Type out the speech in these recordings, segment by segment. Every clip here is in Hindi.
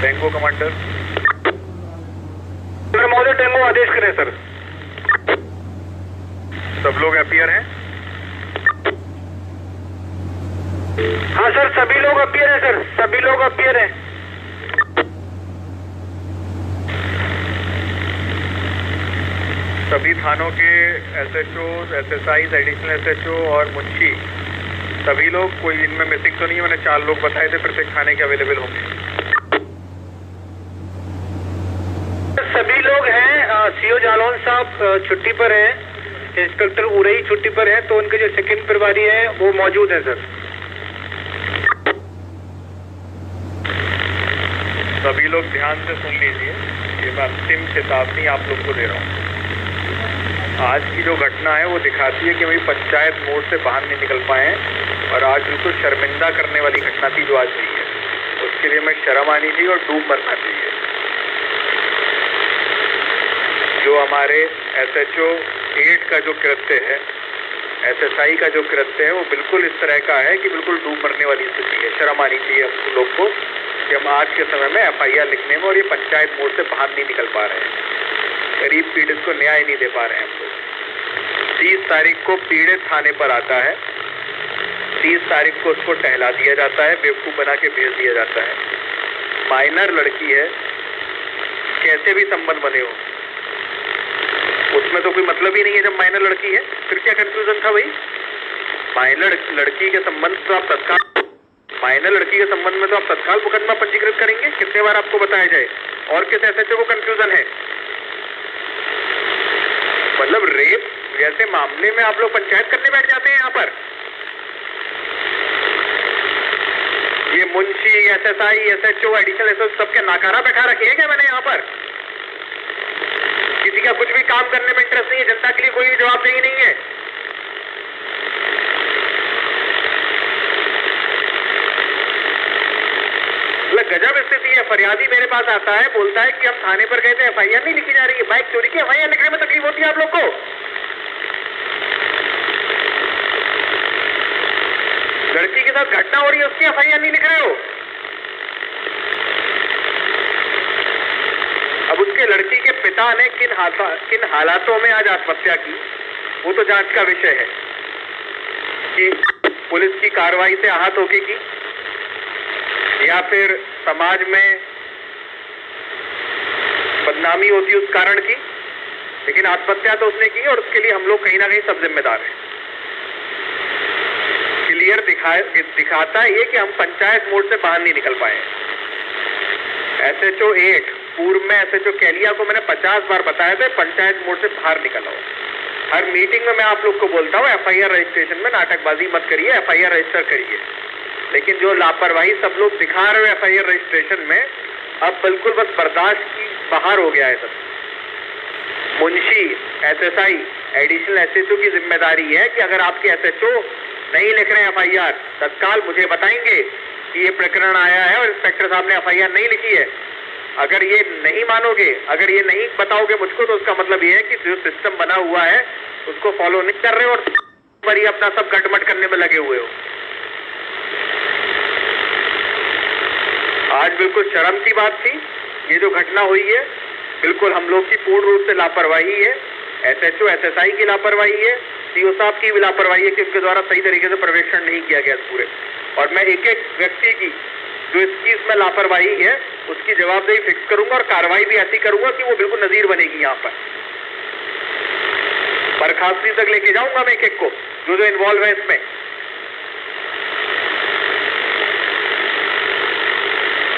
Tengo commander. सर महोदय टेंगो आदेश करें सर। सब लोग अपीयर हैं? हाँ सर सभी लोग अपीयर हैं सर, सभी लोग अपीयर हैं। सभी थानों के एसएचओ, एसएसआई, एडिशनल एसएचओ और मुंशी सभी लोग, कोई इनमें मिसिंग तो नहीं है? मैंने 4 लोग बताए थे प्रत्येक थाने के अवेलेबल होंगे। सभी लोग हैं। सीओ जालौन साहब छुट्टी पर हैं, इंस्पेक्टर उरई छुट्टी पर हैं, तो उनके जो सेकंड प्रभारी हैं वो मौजूद हैं सर। सभी लोग ध्यान से सुन लीजिए, ये मैं अंतिम चेतावनी आप लोग को दे रहा हूँ। आज की जो घटना है वो दिखाती है कि भाई पंचायत मोड़ से बाहर नहीं निकल पाए हैं और आज बिल्कुल शर्मिंदा करने वाली घटना थी जो आज हुई है। उसके लिए मैं शर्म आनी चाहिए और डूब मरना चाहिए। जो हमारे एसएचओ 8 का जो कृत्य है, एसएसआई का जो कृत्य है, वो बिल्कुल इस तरह का है कि बिल्कुल डूब मरने वाली स्थिति है। शर्म आनी चाहिए हम लोग को कि हम आज के समय में एफआईआर लिखने में और ये पंचायत मोड़ से बाहर नहीं निकल पा रहे हैं। गरीब पीड़ित को न्याय नहीं दे पा रहे हैं हम लोग। 30 तारीख को पीड़ित थाने पर आता है, 30 तारीख को उसको टहला दिया जाता है, बेवकूफ़ बना के भेज दिया जाता है। माइनर लड़की है, कैसे भी संबंध बने हो उसमें तो कोई मतलब ही नहीं है। जब माइनर लड़की है फिर क्या कंफ्यूजन था भाई? माइनर लड़की के संबंध तो आप तत्काल, माइनर लड़की के संबंध में तो आप तत्काल मुकदमा पंजीकृत करेंगे। कितने बार आपको बताया जाए? और किस एसएचओ को कंफ्यूजन है? मतलब रेप जैसे मामले में आप लोग पंचायत करने बैठ जाते हैं यहाँ पर। ये Munshi, SSI, SHO, additional SHO सबके नाकारा बैठा रखे हैं क्या मैंने यहाँ पर? किसी का कुछ भी काम करने में इंटरेस्ट नहीं है, जनता के लिए कोई जवाबदेही नहीं है। गजब स्थिति है। फरियादी मेरे पास आता है, बोलता है कि हम थाने पर गए थे, एफआईआर नहीं लिखी जा रही है। बाइक चोरी की एफआईआर लिखने में तकलीफ होती है आप लोग को? लड़की के साथ घटना हो रही है, उसकी एफआईआर नहीं लिख रहे हो? अब उसके लड़की के पिता ने किन हालातों में आज आत्महत्या की, वो तो जांच का विषय है कि पुलिस की कार्रवाई से आहत होके की या फिर समाज में बदनामी होती उस कारण की। लेकिन आत्महत्या तो उसने की और उसके लिए हम लोग कहीं ना कहीं सब जिम्मेदार हैं। क्लियर दिखाता है ये कि हम पंचायत मोड़ से बाहर नहीं निकल पाए। एसएचओ 8 पूर्व में एसएचओ कैलिया को मैंने 50 बार बताया था पंचायत मोड़ से बाहर निकल आओ। हर मीटिंग में मैं आप लोग को बोलता हूँ एफआईआर रजिस्ट्रेशन में नाटकबाजी मत करिए, एफआईआर रजिस्टर करिए। लेकिन जो लापरवाही सब लोग दिखा रहे हो एफआईआर रजिस्ट्रेशन में, अब बिल्कुल बस बर्दाश्त की बाहर हो गया है सब। मुंशी, एसएसआई, एडिशनल एसएचओ की जिम्मेदारी है कि अगर आपके एसएचओ नहीं लिख रहे हैं एफआईआर, तत्काल मुझे बताएंगे कि ये प्रकरण आया है और इंस्पेक्टर साहब ने एफआईआर नहीं लिखी है। अगर ये नहीं मानोगे, अगर ये नहीं बताओगे मुझको, तो उसका मतलब ये है कि जो सिस्टम बना हुआ है उसको फॉलो नहीं कर रहे हो और बड़ी अपना सब गटमट करने में लगे हुए हो। आज बिल्कुल शर्म की बात थी ये जो घटना हुई है। बिल्कुल हम लोग की पूर्ण रूप से लापरवाही है, एसएचओ एसएसआई की लापरवाही है, सीओ साहब की भी लापरवाही है कि उनके द्वारा सही तरीके से पर्यवेक्षण नहीं किया गया पूरे। और मैं एक एक व्यक्ति की जो इस चीज में लापरवाही है उसकी जवाबदेही फिक्स करूंगा और कार्रवाई भी ऐसी करूंगा कि वो बिल्कुल नजीर बनेगी। यहाँ पर बर्खास्ती तक लेके जाऊंगा मैं एक एक को जो इन्वॉल्व है इसमें।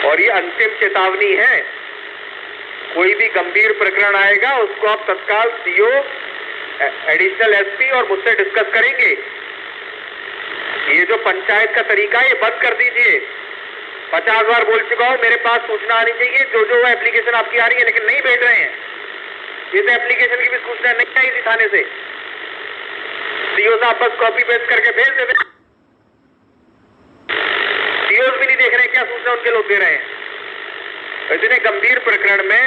और ये अंतिम चेतावनी है, कोई भी गंभीर प्रकरण आएगा उसको आप तत्काल सीओ, एडिशनल एसपी और मुझसे डिस्कस करेंगे। ये जो पंचायत का तरीका है ये बंद कर दीजिए। 50 बार बोल चुका हूं, मेरे पास सूचना आनी चाहिए जो जो एप्लीकेशन आपकी आ रही है, लेकिन नहीं भेज रहे हैं। इस एप्लीकेशन की भी सूचना नहीं आई थी थाने से। सीओ साहब बस कॉपी पेस्ट करके भेज देते, सीओ भी नहीं देख रहे क्या सूचना उनके लोग दे रहे हैं। इतने गंभीर प्रकरण में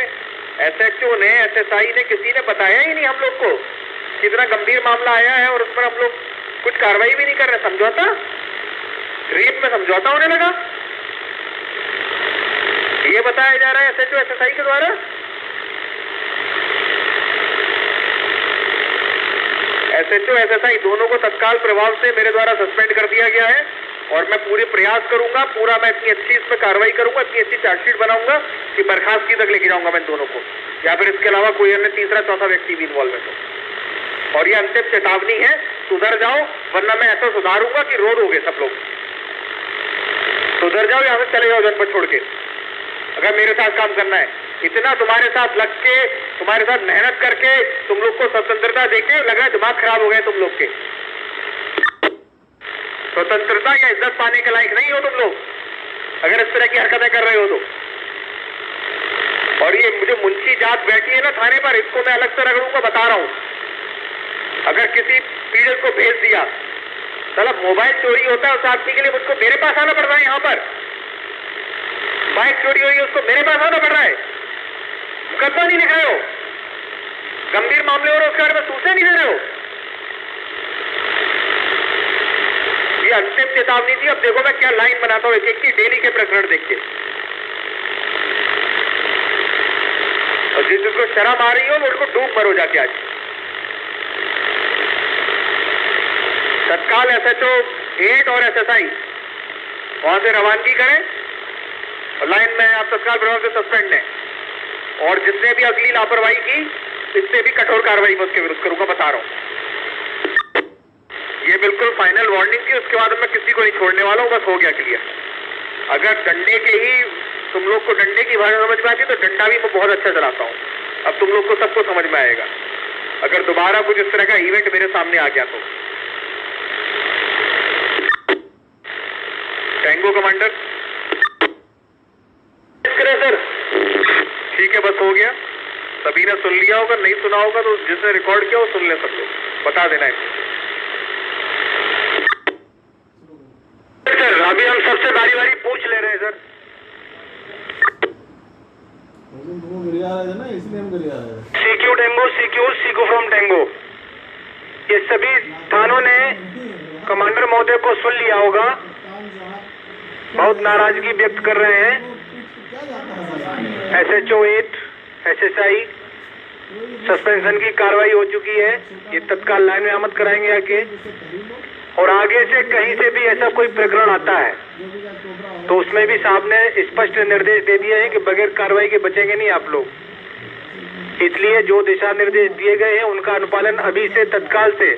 एसएचओ ने, एसएसआई ने, किसी ने बताया ही नहीं हम लोग को कितना गंभीर मामला आया है और उस पर हम लोग कुछ कार्रवाई भी नहीं कर रहे। समझौता, रेप में समझौता होने लगा। ये बताया जा रहा है SHO SSI के द्वारा। SHO SSI दोनों को तत्काल प्रभाव से मेरे द्वारा सस्पेंड कर दिया गया है और मैं पूरे प्रयास करूंगा, पूरा मैं इतनी अच्छी इसमें कार्रवाई करूंगा, इतनी अच्छी चार्जशीट बनाऊंगा कि बर्खास्तगी तक लेके जाऊंगा मैं दोनों को, या फिर इसके अलावा कोई अन्य तीसरा चौथा व्यक्ति भी इन्वॉल्व है। और ये अंतिम चेतावनी है, सुधर जाओ वरना मैं ऐसा सुधारूंगा कि रोड हो गए सब लोग। सुधर जाओ, यहाँ से चले जाओ जनपद छोड़ के, अगर मेरे साथ काम करना है। इतना तुम्हारे साथ लग के, तुम्हारे साथ मेहनत करके, तुम लोग को स्वतंत्रता देके लग रहा है दिमाग खराब हो गए तुम लोग के। स्वतंत्रता या इज्जत पाने के लायक नहीं हो तुम लोग अगर इस तरह की हरकतें कर रहे हो तो। और ये मुझे मुंशी जात बैठी है ना थाने पर, इसको मैं अलग से रगड़ूंगा, बता रहा हूं। अगर किसी पीड़ित को भेज दिया, मतलब मोबाइल चोरी होता है उस आदमी के लिए मुझको मेरे पास आना पड़ रहा है, यहाँ पर बाइक चोरी हुई है उसको मेरे पास आना पड़ रहा है, मुकदमा नहीं लिख रहे हो, गंभीर मामले हो रहे उसके बारे में सूचना नहीं दे रहे हो। ये अंतिम चेतावनी थी। अब देखो मैं क्या लाइन बनाता हूँ एक एक की, डेली के प्रकरण देख के। और जिसको शर्म आ रही हो वो उनको डूब मरो जाके आज। तत्काल SHO 8 और SSI वहां से रवानगी करें और लाइन में आप तत्काल प्रभाव से सस्पेंड हैं। और जिसने भी अगली लापरवाही की इससे भी कठोर कार्रवाई मैं उसके विरुद्ध करूंगा, बता रहा हूं। ये बिल्कुल फाइनल वार्निंग थी, उसके बाद मैं किसी को नहीं छोड़ने वाला हूं, बस हो गया क्लियर। अगर डंडे के ही तुम लोग को डंडे की भाषा समझ में आती तो डंडा भी मैं बहुत अच्छा चलाता हूं। अब तुम लोग को सबको समझ में आएगा अगर दोबारा कुछ इस तरह का इवेंट मेरे सामने आ गया तो। टैंगो कमांडर सर, ठीक है बस हो गया। सभी ने सुन लिया होगा, नहीं सुना होगा तो जिसने रिकॉर्ड किया वो सुन ले सब लोग, बता देना है। सर अभी हम सबसे बारी बारी पूछ ले रहे हैं sir. CQ Tengo, CQ from Tengo, ये सभी थानों ने कमांडर महोदय को सुन लिया होगा, बहुत नाराजगी व्यक्त कर रहे हैं। SHO 8 SSI सस्पेंशन की कार्रवाई हो चुकी है, ये तत्काल लाइन में आमद कराएंगे आके। और आगे से कहीं से भी ऐसा कोई प्रकरण आता है तो उसमें भी साहब ने स्पष्ट निर्देश दे दिए हैं कि बगैर कार्रवाई के बचेंगे नहीं आप लोग। इसलिए जो दिशा निर्देश दिए गए हैं उनका अनुपालन अभी से तत्काल से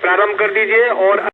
प्रारंभ कर दीजिए। और